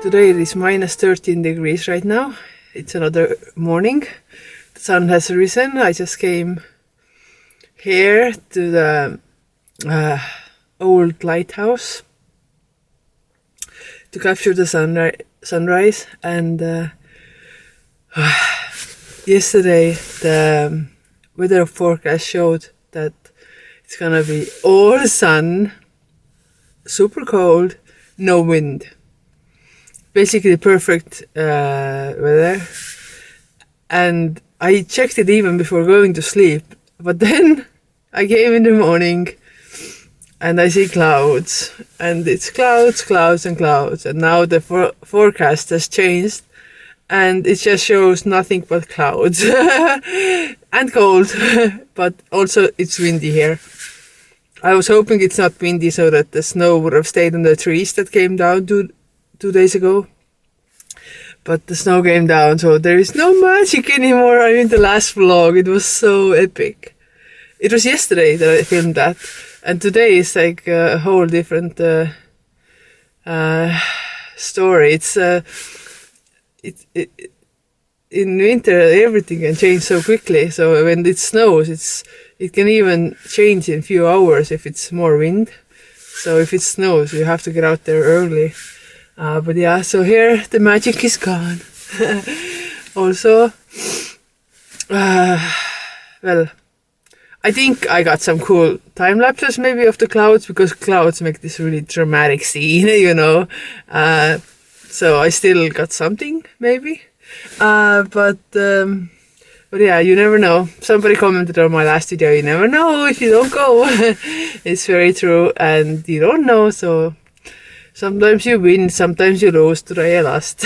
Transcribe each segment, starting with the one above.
Today it is minus 13 degrees right now. It's another morning. The sun has risen. I just came here to the old lighthouse to capture the sunrise. And yesterday the weather forecast showed that it's gonna be all sun, super cold, no wind. Basically perfect weather. And I checked it even before going to sleep, but then I came in the morning and I see clouds, and it's clouds and clouds, and now the forecast has changed and it just shows nothing but clouds and cold, but also it's windy here. I was hoping it's not windy so that the snow would have stayed on the trees that came down 2 days ago, but the snow came down, so there is no magic anymore. I mean, the last vlog, it was so epic. It was yesterday that I filmed that, and today is like a whole different story. It's in winter everything can change so quickly, so when it snows it can even change in a few hours if it's more wind. So if it snows you have to get out there early. But yeah, so here the magic is gone. Also, well, I think I got some cool time lapses maybe of the clouds, because clouds make this really dramatic scene, you know. So I still got something maybe. But yeah, you never know. Somebody commented on my last video, you never know if you don't go. It's very true, and you don't know, so sometimes you win, sometimes you lose. Today I lost.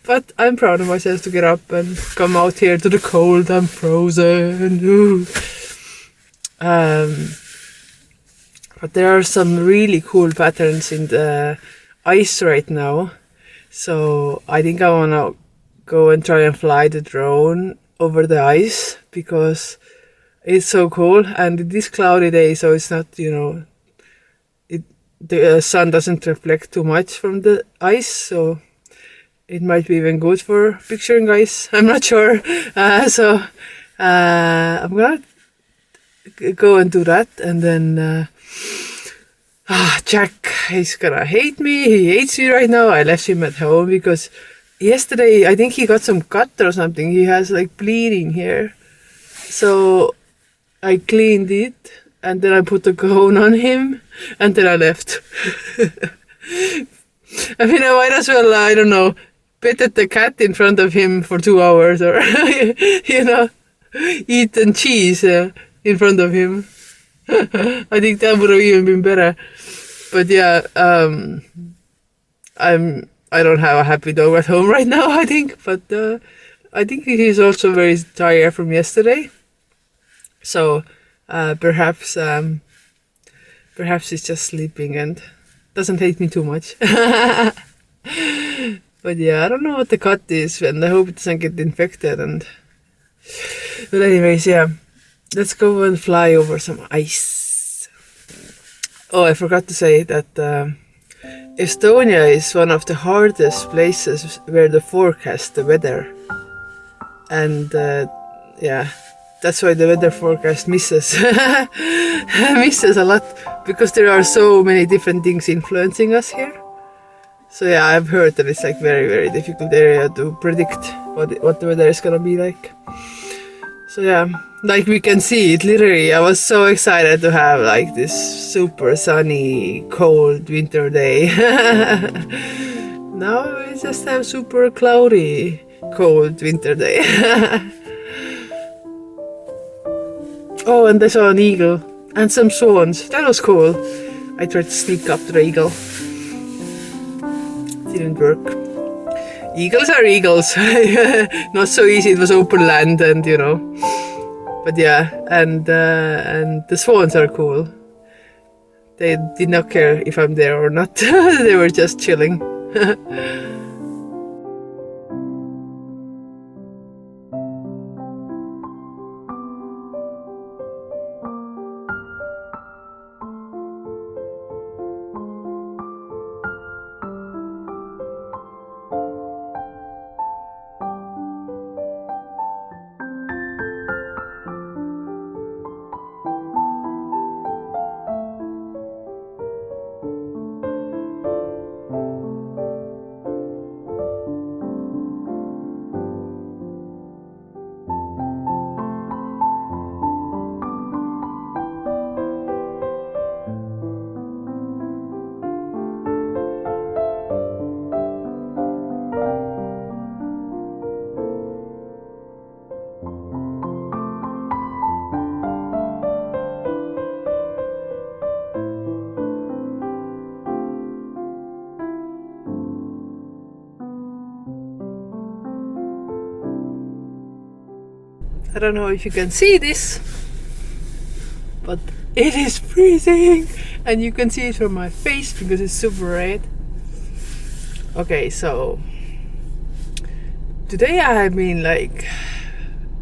But I'm proud of myself to get up and come out here to the cold. I'm frozen. Ooh. But there are some really cool patterns in the ice right now. So I think I wanna go and try and fly the drone over the ice, because it's so cool, and it is cloudy day, so it's not, you know, the sun doesn't reflect too much from the ice, so it might be even good for picturing ice. I'm not sure. So I'm gonna go and do that, and then Jack is gonna hate me. He hates me right now. I left him at home because yesterday I think he got some cut or something. He has like bleeding here, so I cleaned it and then I put a cone on him and then I left. I mean, I might as well, I don't know, petted the cat in front of him for 2 hours, or you know, eaten cheese in front of him. I think that would have even been better. But yeah, I don't have a happy dog at home right now, I think, but I think he's also very tired from yesterday. So perhaps he's just sleeping and doesn't hate me too much. But yeah, I don't know what the cut is, and I hope it doesn't get infected. But anyways, yeah, let's go and fly over some ice. Oh, I forgot to say that Estonia is one of the hardest places where to forecast the weather, and yeah, that's why the weather forecast misses misses a lot, because there are so many different things influencing us here. So yeah, I've heard that it's like very, very difficult area to predict what the weather is gonna be like. So yeah, like we can see it literally. I was so excited to have like this super sunny, cold winter day. Now we just have super cloudy, cold winter day. Oh, and I saw an eagle and some swans. That was cool. I tried to sneak up to the eagle. Didn't work. Eagles are eagles. Not so easy. It was open land, and you know. But yeah, and the swans are cool. They did not care if I'm there or not. They were just chilling. I don't know if you can see this, but it is freezing, and you can see it from my face because it's super red. Okay, so today I have been like,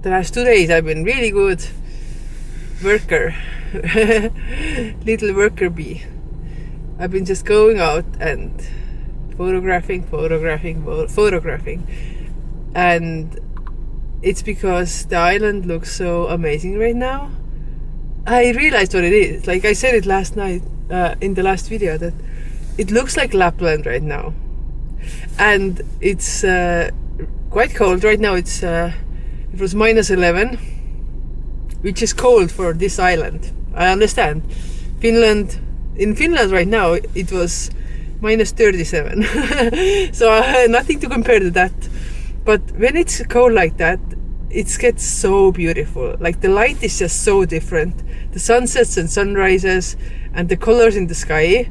the last 2 days I've been really good worker, little worker bee. I've been just going out and photographing, and it's because the island looks so amazing right now. I realized what it is. Like I said it last night in the last video, that it looks like Lapland right now, and it's quite cold right now. It was -11, which is cold for this island. I understand. In Finland right now it was -37, so nothing to compare to that. But when it's cold like that, it gets so beautiful. Like the light is just so different. The sunsets and sunrises and the colors in the sky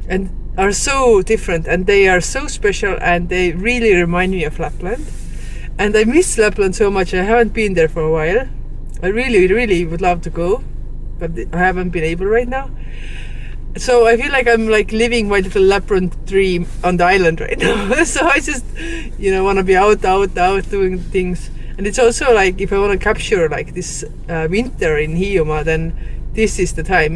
and are so different, and they are so special, and they really remind me of Lapland. And I miss Lapland so much. I haven't been there for a while. I really would love to go, but I haven't been able right now. So I feel like I'm like living my little Lapland dream on the island right now. So I just, want to be out doing things. And it's also like, if I want to capture like this winter in Hiiumaa, then this is the time,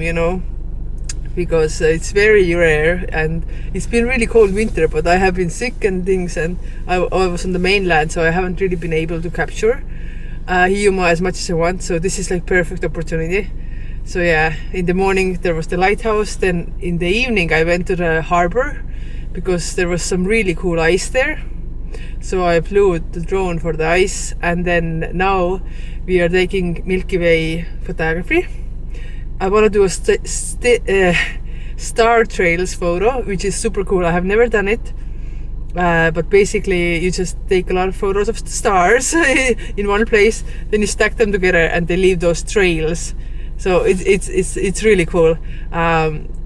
because it's very rare, and it's been really cold winter, but I have been sick and things, and I was on the mainland, so I haven't really been able to capture Hiiumaa as much as I want. So this is like perfect opportunity. So yeah, in the morning there was the lighthouse, then in the evening I went to the harbor because there was some really cool ice there. So I flew the drone for the ice, and then now we are taking Milky Way photography. I want to do a star trails photo, which is super cool. I have never done it, but basically you just take a lot of photos of the stars in one place, then you stack them together and they leave those trails. So it's really cool.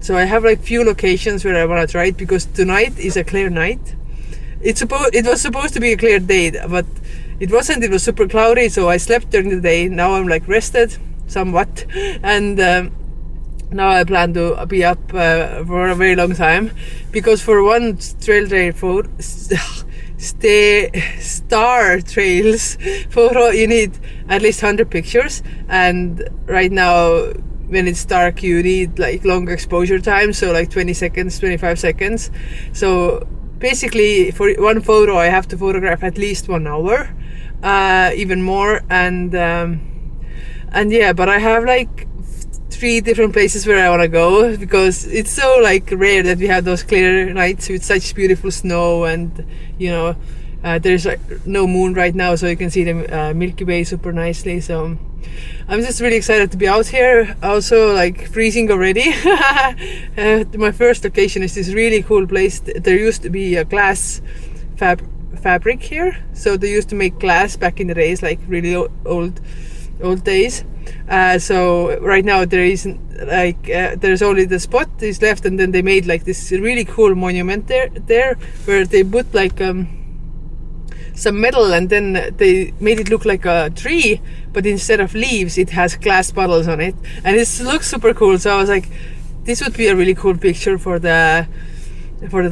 So I have like few locations where I want to try it, because tonight is a clear night. It was supposed to be a clear day, but it wasn't. It was super cloudy, so I slept during the day. Now I'm like rested somewhat, and now I plan to be up for a very long time, because for one trail photo, star trails photo, you need at least 100 pictures, and right now when it's dark you need like long exposure time, so like 20 seconds, 25 seconds. So basically for one photo I have to photograph at least 1 hour, even more, and yeah, but I have like 3 different places where I want to go, because it's so like rare that we have those clear nights with such beautiful snow, and there's like no moon right now, so you can see the Milky Way super nicely. So I'm just really excited to be out here. Also like freezing already. My first location is this really cool place. There used to be a glass fabric here, so they used to make glass back in the days, like really old days. So right now there isn't, like there's only the spot is left, and then they made like this really cool monument there where they put like some metal, and then they made it look like a tree, but instead of leaves it has glass bottles on it, and it looks super cool. So I was like, this would be a really cool picture for the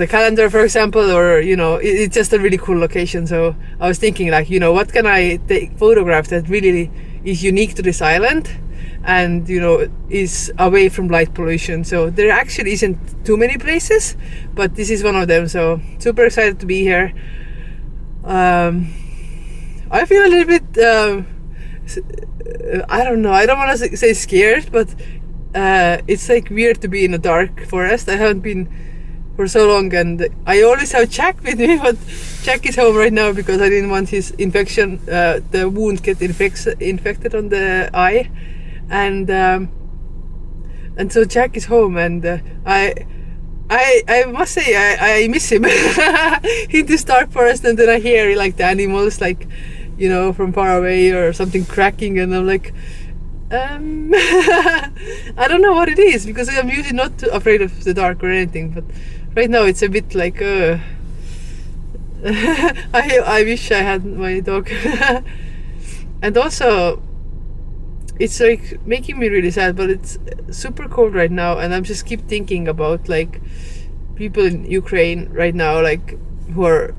calendar, for example, or it's just a really cool location. So I was thinking like, what can I photograph that really is unique to this island, and is away from light pollution. So there actually isn't too many places, but this is one of them. So super excited to be here. I feel a little bit I don't know, I don't want to say scared, but it's like weird to be in a dark forest. I haven't been for so long, and I always have Jack with me, but Jack is home right now because I didn't want his infection, the wound get infected on the eye, and so Jack is home, and I must say I miss him in this dark forest, and then I hear like the animals like from far away or something cracking, and I'm like I don't know what it is, because I'm usually not too afraid of the dark or anything, but right now it's a bit like I wish I had my dog. And also, it's like making me really sad, but it's super cold right now, and I'm just keep thinking about like people in Ukraine right now, like who are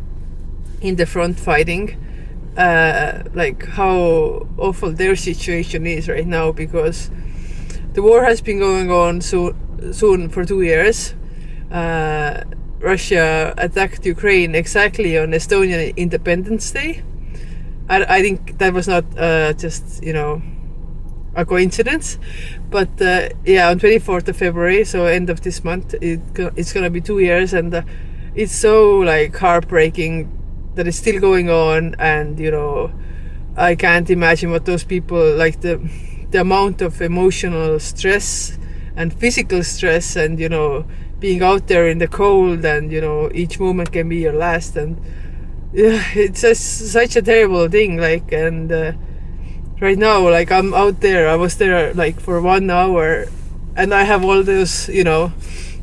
in the front fighting, like how awful their situation is right now, because the war has been going on soon for 2 years. Russia attacked Ukraine exactly on Estonian Independence Day. I think that was not just, you know, a coincidence, but yeah, on 24th of February, so end of this month, it's gonna be 2 years, and it's so like heartbreaking that it's still going on. And you know, I can't imagine what those people, like the amount of emotional stress and physical stress, and you know, being out there in the cold, and you know, each moment can be your last. And yeah, it's just such a terrible thing, like. And right now, like, I'm out there, I was there like for 1 hour, and I have all those, you know,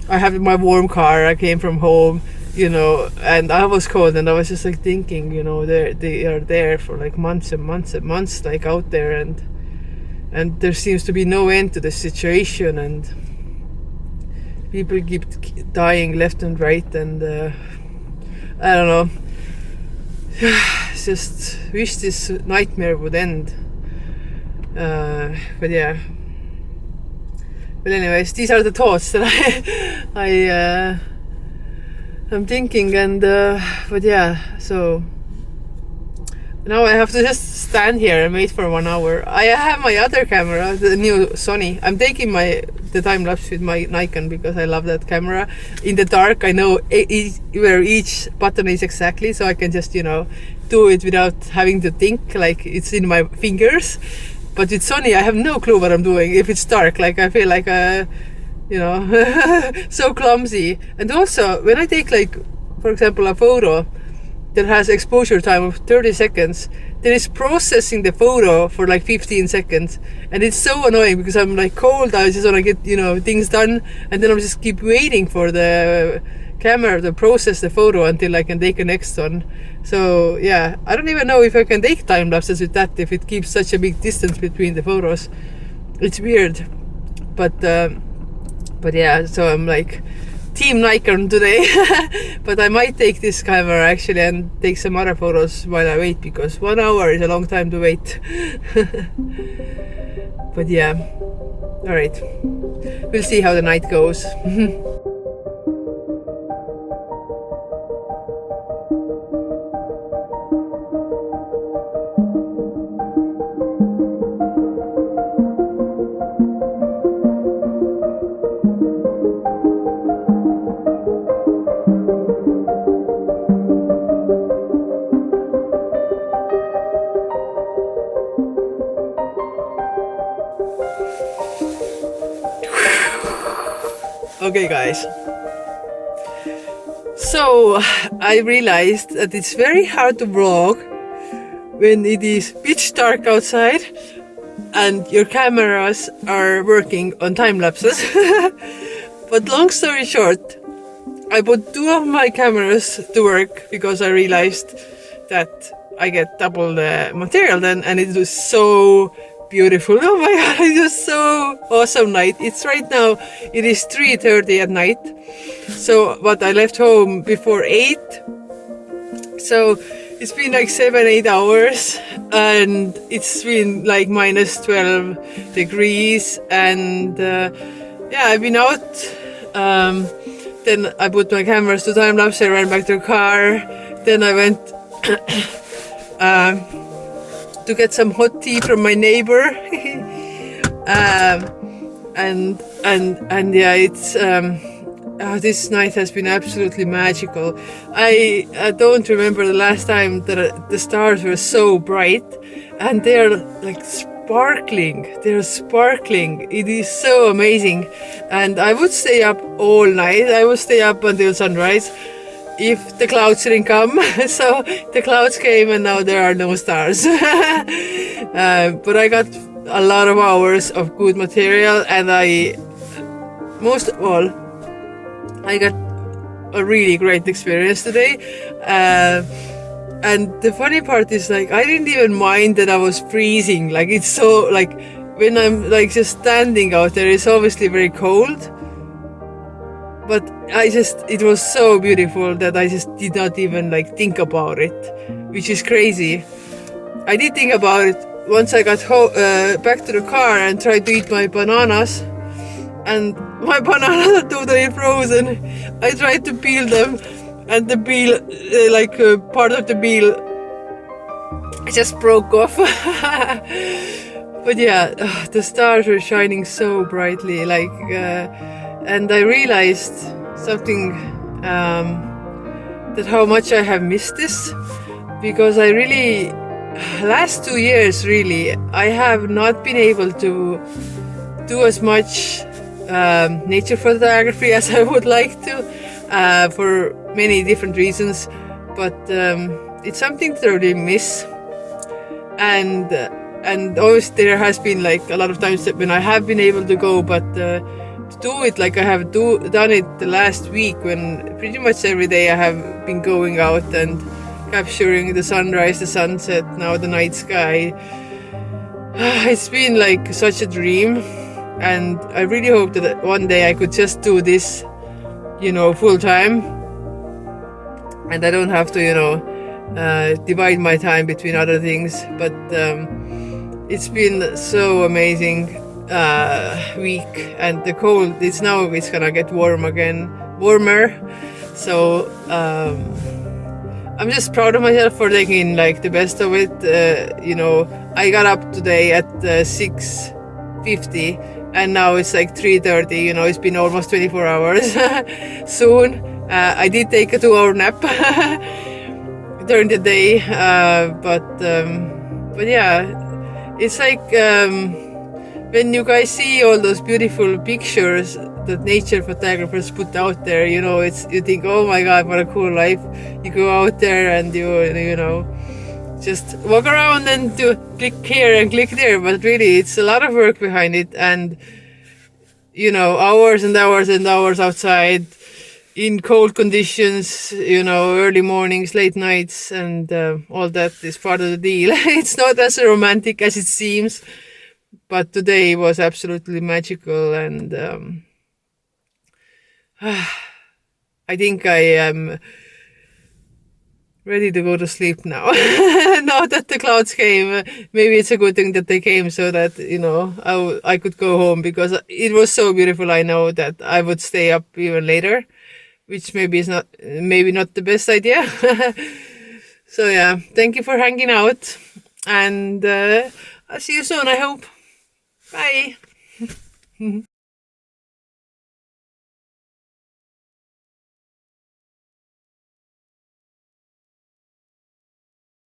I have my warm car, I came from home, you know, and I was cold, and I was just like thinking, you know, they are there for like months and months and months, like out there, and there seems to be no end to the situation, and people keep dying left and right. And I don't know, just wish this nightmare would end. But yeah, but anyways, these are the thoughts that I'm thinking. And but yeah, so now I have to just stand here and wait for 1 hour. I have my other camera, the new Sony. I'm taking the time lapse with my Nikon because I love that camera. In the dark, I know where each button is exactly, so I can just, you know, do it without having to think, like it's in my fingers. But with Sony, I have no clue what I'm doing if it's dark. Like, I feel like you know, so clumsy. And also, when I take, like, for example, a photo that has exposure time of 30 seconds, then it's processing the photo for like 15 seconds. And it's so annoying because I'm like cold, I just want to get, you know, things done. And then I'm just keep waiting for the camera to process the photo until I can take the next one. So yeah, I don't even know if I can take time lapses with that, if it keeps such a big distance between the photos. It's weird. But yeah, so I'm like Team Nikon today. But I might take this camera actually and take some other photos while I wait, because 1 hour is a long time to wait. But yeah, alright, we'll see how the night goes. Okay guys, so I realized that it's very hard to vlog when it is pitch dark outside and your cameras are working on time lapses. But long story short, I put 2 of my cameras to work because I realized that I get double the material then, and it was so beautiful. Oh my god, it was so awesome night. It's right now, it is 3:30 at night. So, but I left home before 8. So it's been like 7-8 hours, and it's been like minus 12 degrees. And yeah, I've been out. Then I put my cameras to time lapse. I ran back to the car. Then I went to get some hot tea from my neighbor. And yeah, it's this night has been absolutely magical. I don't remember the last time that the stars were so bright, and they're like sparkling. They're sparkling. It is so amazing. And I would stay up all night. I would stay up until sunrise if the clouds didn't come. So the clouds came, and now there are no stars. But I got a lot of hours of good material, and most of all, I got a really great experience today. And the funny part is like I didn't even mind that I was freezing. Like it's so like when I'm like just standing out there, it's obviously very cold. But it was so beautiful that I just did not even like think about it, which is crazy. I did think about it once I got back to the car and tried to eat my bananas, and my bananas are totally frozen. I tried to peel them, and the peel, part of the peel, just broke off. But yeah, the stars were shining so brightly, and I realized something, that how much I have missed this, because I really, last 2 years really, I have not been able to do as much nature photography as I would like to, for many different reasons, but it's something to really miss. And obviously there has been like a lot of times when I have been able to go, but to do it like I have done it the last week, when pretty much every day I have been going out and capturing the sunrise, the sunset, now the night sky. It's been like such a dream, and I really hope that one day I could just do this, full time, and I don't have to, divide my time between other things. But it's been so amazing week, and the cold, it's gonna get warmer. So I'm just proud of myself for taking like the best of it. I got up today at 6:50, and now it's like 3:30. It's been almost 24 hours. Soon I did take a 2-hour nap during the day, but yeah, it's like when you guys see all those beautiful pictures that nature photographers put out there, you think, oh my god, what a cool life. You go out there and you just walk around and do click here and click there, but really it's a lot of work behind it, and hours and hours and hours outside in cold conditions, early mornings, late nights, and all that is part of the deal. It's not as romantic as it seems, but today was absolutely magical, and I think I am ready to go to sleep now. Now that the clouds came, maybe it's a good thing that they came, so that I could go home, because it was so beautiful. I know that I would stay up even later, which maybe not the best idea. So yeah, thank you for hanging out, and I'll see you soon, I hope. Bye.